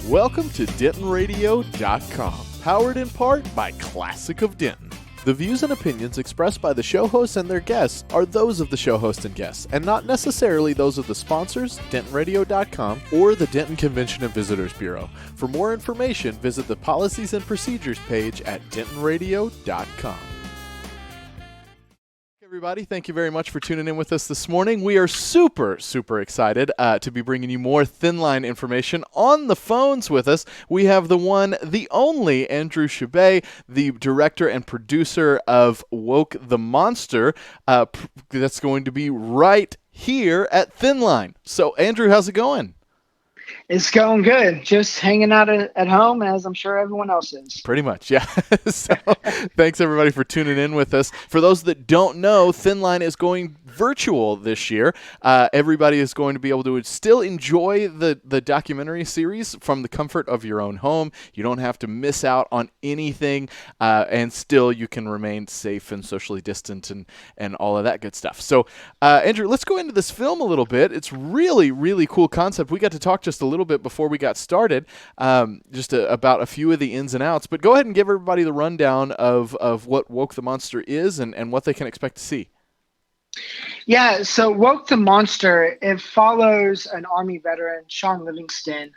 Welcome to DentonRadio.com, powered in part by Classic of Denton. The views and opinions expressed by the show hosts and their guests are those of the show host and guests, and not necessarily those of the sponsors, DentonRadio.com, or the Denton Convention and Visitors Bureau. For more information, visit the Policies and Procedures page at DentonRadio.com. Everybody, thank you very much for tuning in with us this morning. We are super excited to be bringing you more Thin Line information. On the phones with us, we have the one, the only Andrew Chabet, the director and producer of Woke the Monster. That's going to be right here at Thin Line. So, Andrew, how's it going? It's going good. Just hanging out at home, as I'm sure everyone else is. Pretty much, yeah. So, thanks everybody for tuning in with us. For those that don't know, Thin Line is going virtual this year. Everybody is going to be able to still enjoy the documentary series from the comfort of your own home. You don't have to miss out on anything, and still you can remain safe and socially distant and all of that good stuff. So, Andrew, let's go into this film a little bit. It's really cool concept. We got to talk just a little bit before we got started, about a few of the ins and outs. But go ahead and give everybody the rundown of what Woke the Monster is and what they can expect to see. Yeah, so Woke the Monster, it follows an Army veteran, Shaun Livingston,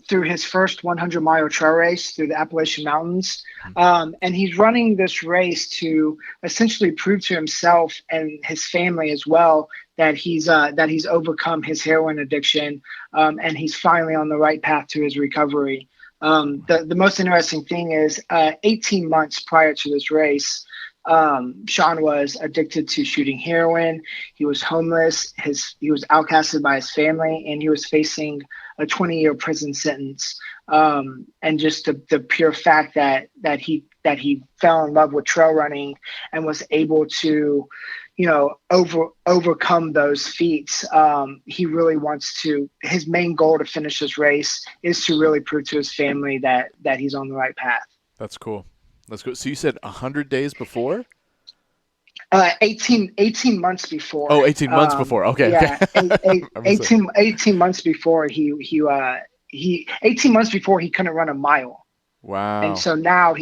through his first 100-mile trail race through the Appalachian Mountains. And he's running this race to essentially prove to himself and his family as well that he's overcome his heroin addiction, and he's finally on the right path to his recovery. The most interesting thing is 18 months prior to this race, Shaun was addicted to shooting heroin. He was homeless. He was outcasted by his family, and he was facing a 20-year prison sentence. And just the pure fact that he fell in love with trail running and was able to, overcome those feats. He really wants to. His main goal to finish this race is to really prove to his family that he's on the right path. That's cool. So you said 100 days before? 18 months before. Oh, 18 months before. Okay. Yeah, Okay. 18 months before he 18 months before he couldn't run a mile. Wow. And so now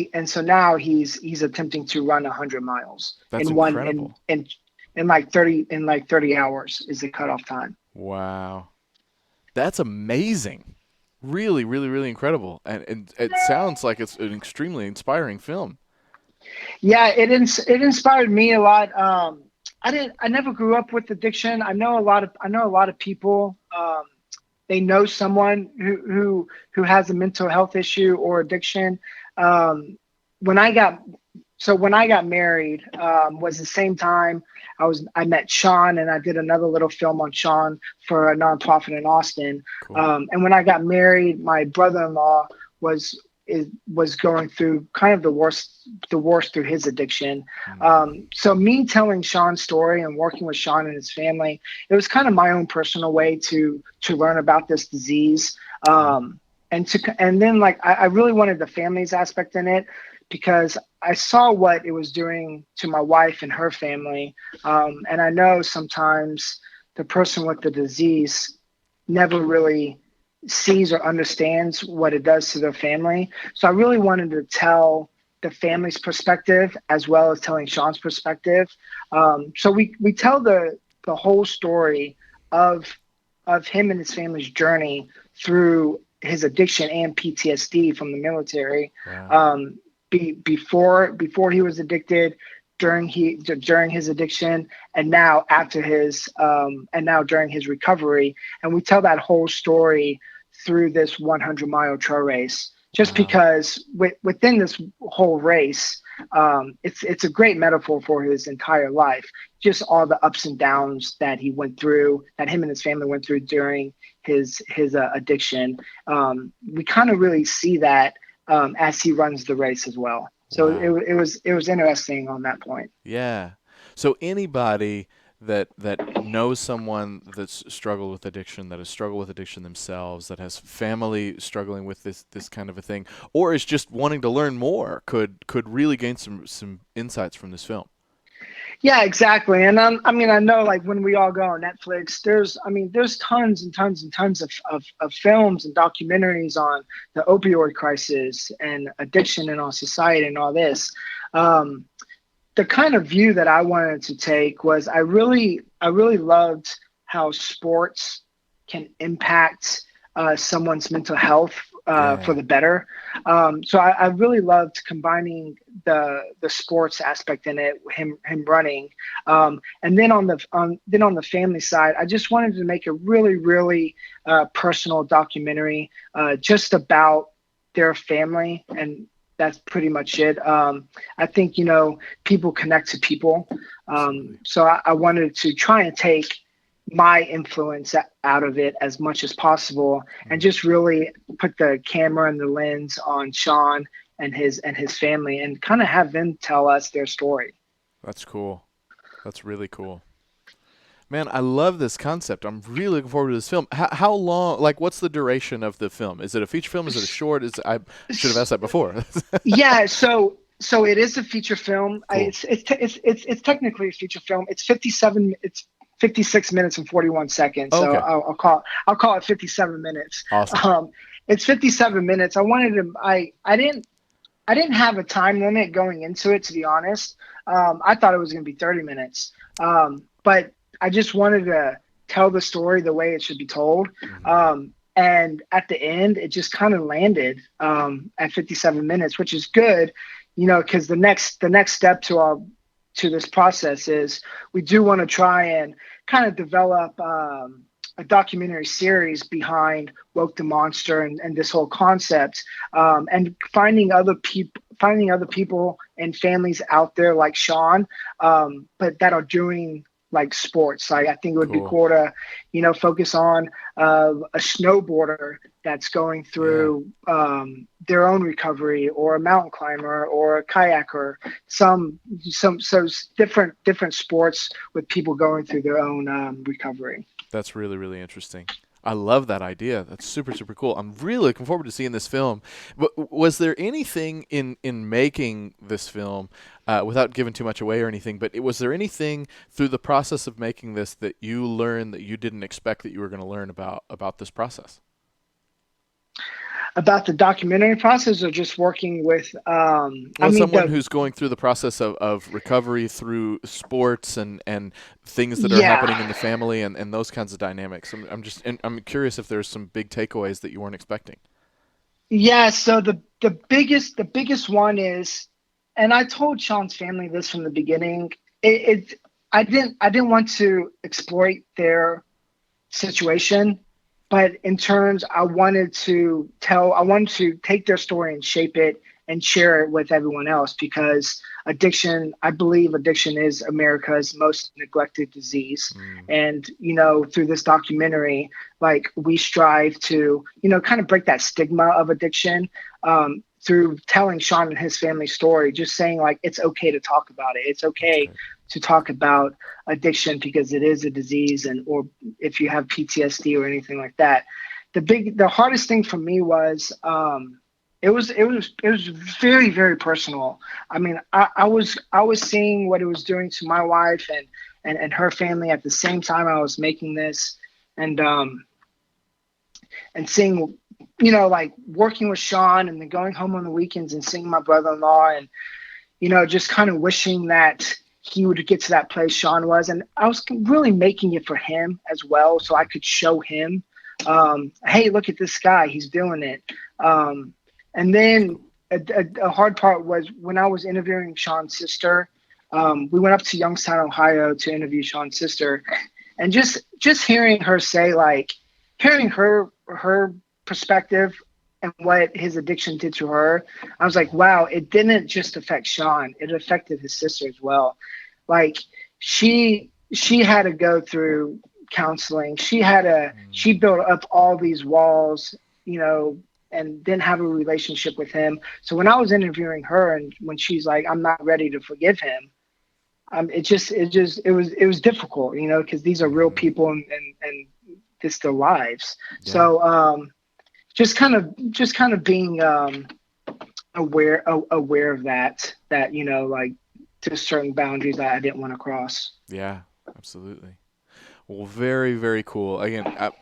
he's attempting to run 100 miles. That's in incredible. In like 30 hours is the cutoff time. Wow. That's amazing. Really incredible. And it sounds like it's an extremely inspiring film. Yeah, it inspired me a lot. I never grew up with addiction. I know a lot of people. They know someone who has a mental health issue or addiction. When I got married, was the same time I met Shaun, and I did another little film on Shaun for a nonprofit in Austin. Cool. And when I got married, my brother-in-law was going through kind of the worst through his addiction. So me telling Shaun's story and working with Shaun and his family, it was kind of my own personal way to learn about this disease. And then like I really wanted the family's aspect in it, because I saw what it was doing to my wife and her family. And I know sometimes the person with the disease never really sees or understands what it does to their family. So I really wanted to tell the family's perspective as well as telling Shaun's perspective. So we tell the whole story of him and his family's journey through his addiction and PTSD from the military. Wow. Before he was addicted, during his addiction, and now during his recovery. And we tell that whole story through this 100-mile trail race, just because within this whole race, it's a great metaphor for his entire life, just all the ups and downs that he went through, that him and his family went through during his addiction. We kind of really see that as he runs the race as well. So wow. It was interesting on that point. Yeah. So anybody that knows someone that's struggled with addiction, that has struggled with addiction themselves, that has family struggling with this kind of a thing, or is just wanting to learn more, could really gain some insights from this film. Yeah, exactly. And I mean, I know like when we all go on Netflix, there's tons and tons and tons of films and documentaries on the opioid crisis and addiction in our society and all this. Um, the kind of view that I wanted to take was I really loved how sports can impact someone's mental health for Yeah. the better. So I really loved combining the sports aspect in it, him running, and then on the family side, I just wanted to make a really personal documentary just about their family, and that's pretty much it. I think people connect to people, Absolutely. so I wanted to try and take my influence out of it as much as possible, and Mhm. just really put the camera and the lens on Sean and his family, and kind of have them tell us their story. That's cool. That's really cool. Man, I love this concept. I'm really looking forward to this film. How long? Like, what's the duration of the film? Is it a feature film? Is it a short? Is I should have asked that before. Yeah, so it is a feature film. Cool. It's technically a feature film. It's 56 minutes and 41 seconds. So Okay. I'll call it 57 minutes. Awesome. Um, it's 57 minutes. I didn't have a time limit going into it, to be honest. I thought it was going to be 30 minutes. But I just wanted to tell the story the way it should be told. Hmm. And at the end, it just kind of landed at 57 minutes, which is good, because the next step to this process is we do want to try and kind of develop a documentary series behind Woke the Monster and this whole concept, and finding other people and families out there like Sean, but that are doing like sports. Like I think it would be Cool. cool to, focus on a snowboarder that's going Yeah. through their own recovery, or a mountain climber, or a kayaker. Some different sports with people going through their own recovery. That's really, really interesting. I love that idea. That's super, super cool. I'm really looking forward to seeing this film. But was there anything in making this film, without giving too much away or anything, but was there anything through the process of making this that you learned that you didn't expect that you were going to learn about this process? About the documentary process, or just working with, I Well, mean, someone the who's going through the process of recovery through sports and things that are happening in yeah. the family and those kinds of dynamics. I'm curious if there's some big takeaways that you weren't expecting. Yeah, so the biggest one is, and I told Sean's family this from the beginning. I didn't want to exploit their situation, but in turns, I wanted to take their story and shape it and share it with everyone else, because I believe addiction is America's most neglected disease. Mm, And, through this documentary, like we strive to, kind of break that stigma of addiction, through telling Sean and his family story, just saying like it's okay to talk about it. It's that's okay great. to talk about addiction because it is a disease, and or if you have PTSD or anything like that. The hardest thing for me was, it was very personal. I mean, I was seeing what it was doing to my wife and her family at the same time I was making this, and and seeing, like working with Sean, and then going home on the weekends and seeing my brother-in-law, and just kind of wishing that he would get to that place Sean was. And I was really making it for him as well, so I could show him, hey, look at this guy, he's doing it. And then a hard part was when I was interviewing Sean's sister. We went up to Youngstown, Ohio, to interview Sean's sister, and just hearing her say, like, hearing her perspective and what his addiction did to her, I was like, wow, it didn't just affect Sean, it affected his sister as well. Like, she had to go through counseling. She Mm, built up all these walls, you know, and didn't have a relationship with him. So when I was interviewing her, and when she's like, I'm not ready to forgive him, it was difficult, because these are real mhm. people, and this their lives. Yeah. So just kind of being aware of that, like, to certain boundaries that I didn't want to cross. Yeah, absolutely. Well, very, very cool. Again, I'm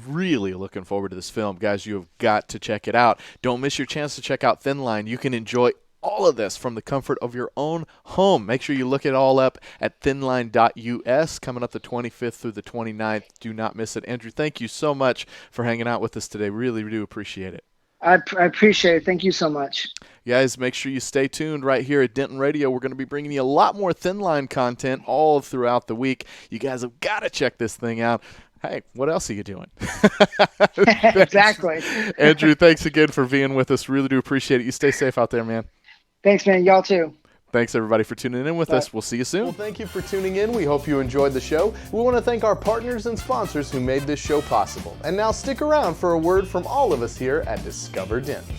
really looking forward to this film. Guys, you have got to check it out. Don't miss your chance to check out Thin Line. You can enjoy all of this from the comfort of your own home. Make sure you look it all up at thinline.us, coming up the 25th through the 29th. Do not miss it. Andrew, thank you so much for hanging out with us today. Really do appreciate it. I appreciate it. Thank you so much. Guys, make sure you stay tuned right here at Denton Radio. We're going to be bringing you a lot more Thin Line content all throughout the week. You guys have got to check this thing out. Hey, what else are you doing? Exactly. Andrew, thanks again for being with us. Really do appreciate it. You stay safe out there, man. Thanks, man. Y'all too. Thanks, everybody, for tuning in with us. We'll see you soon. Well, thank you for tuning in. We hope you enjoyed the show. We want to thank our partners and sponsors who made this show possible. And now stick around for a word from all of us here at Discover Denton.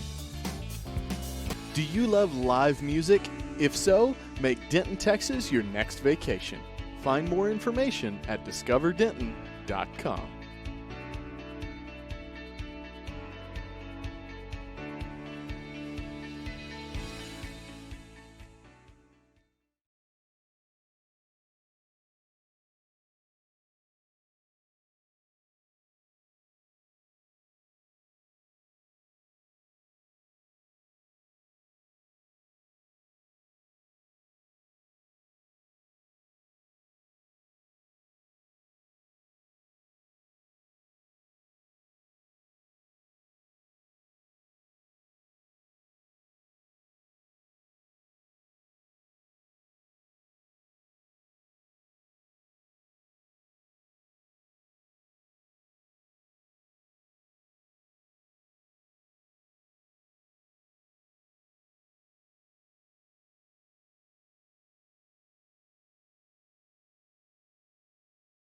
Do you love live music? If so, make Denton, Texas your next vacation. Find more information at discoverdenton.com.